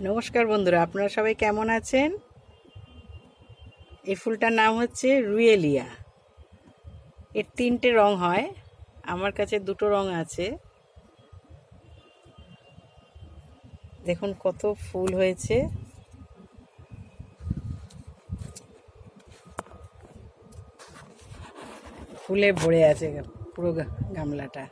নমস্কার বন্ধুরা, আপনারা সবাই কেমন আছেন? এই ফুলটার নাম হচ্ছে রুয়েলিয়া। এর 3টে রং হয়, আমার কাছে 2টো রং আছে। দেখুন কত ফুল হয়েছে। ফুলে ভরে আছে পুরো গামলাটা।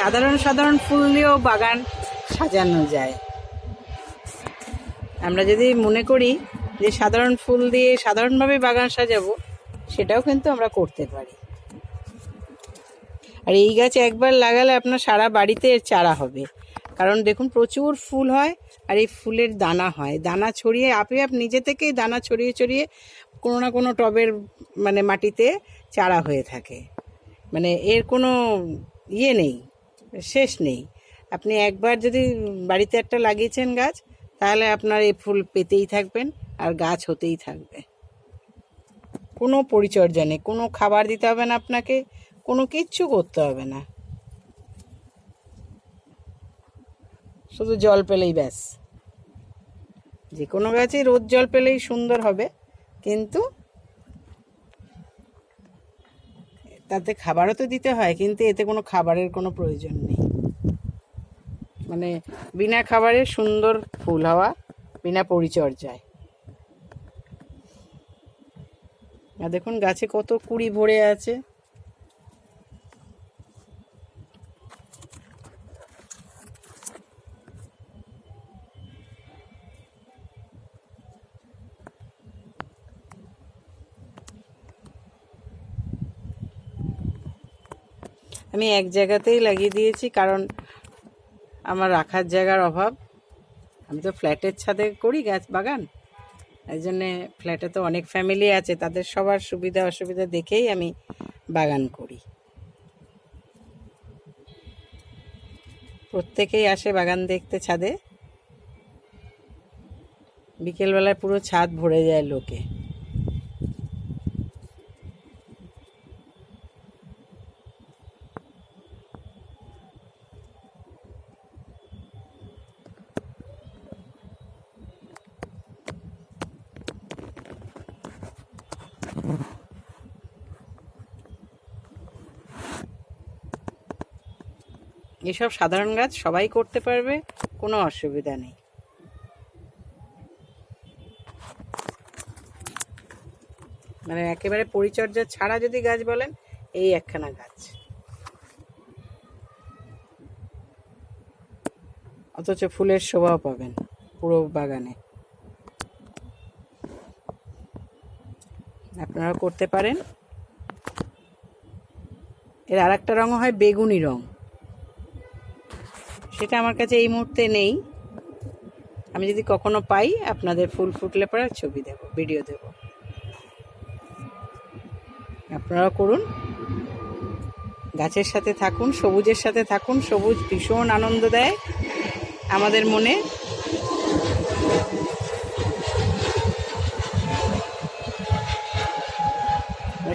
সাধারণ সাধারণ ফুল দিয়েও বাগান সাজানো যায়। আমরা যদি মনে করি যে সাধারণ ফুল দিয়ে সাধারণভাবে বাগান সাজাবো, সেটাও কিন্তু আমরা করতে পারি। আর এই গাছ একবার লাগালে আপনার সারা বাড়িতে এর চারা হবে। কারণ দেখুন প্রচুর ফুল হয়, আর এই ফুলের দানা হয়, দানা ছড়িয়ে আপনি নিজে থেকেই দানা ছড়িয়ে ছড়িয়ে কোনো না কোনো টবের মাটিতে চারা হয়ে থাকে। এর কোনো ইয়ে নেই, শেষ নেই। আপনি একবার যদি বাড়িতে একটা লাগিয়েছেন গাছ, তাহলে আপনার এই ফুল পেতেই থাকবেন আর গাছ হতেই থাকবে। কোনো পরিচর্যা নেই, কোনো খাবার দিতে হবে না আপনাকে, কোনো কিচ্ছু করতে হবে না, শুধু জল পেলেই ব্যাস। যে কোনো গাছে রোজ জল পেলেই সুন্দর হবে, কিন্তু তাতে খাবারও তো দিতে হয়, কিন্তু এতে কোনো খাবারের কোনো প্রয়োজন নেই। বিনা খাবারে সুন্দর ফুল হওয়া, বিনা পরিচর্যায়। আর দেখুন গাছে কত কুঁড়ি ভরে আছে। আমি এক জায়গাতেই লাগিয়ে দিয়েছি, কারণ আমার রাখার জায়গার অভাব। আমি তো ফ্ল্যাটের ছাদে করি গাছ বাগান, এই জন্যে ফ্ল্যাটে তো অনেক ফ্যামিলি আছে, তাদের সবার সুবিধা অসুবিধা দেখেই আমি বাগান করি। প্রত্যেকেই আসে বাগান দেখতে ছাদে। বিকেলবেলায় পুরো ছাদ ভরে যায় লোকে। এসব সাধারণ গাছ সবাই করতে পারবে, কোনো অসুবিধা নেই। একেবারে পরিচর্যা ছাড়া যদি গাছ বলেন, এই একখানা গাছ, অথচ ফুলের শোভাও পাবেন পুরো বাগানে। আপনারা করতে পারেন। এর আর একটা রঙও হয় বেগুনি রং, সেটা আমার কাছে এই মুহূর্তে নেই। আমি যদি কখনো পাই আপনাদের ফুল ফুটলে পরে ছবি দেব, ভিডিও দেব। আপনারা করুন, গাছের সাথে থাকুন, সবুজের সাথে থাকুন। সবুজ ভীষণ আনন্দ দেয় আমাদের মনে।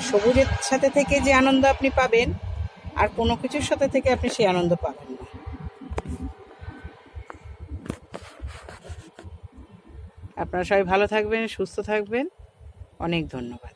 সবুজের সাথে থেকে যে আনন্দ আপনি পাবেন, আর কোনো কিছুর সাথে থেকে আপনি সেই আনন্দ পাবেন না। আপনারা সবাই ভালো থাকবেন, সুস্থ থাকবেন। অনেক ধন্যবাদ।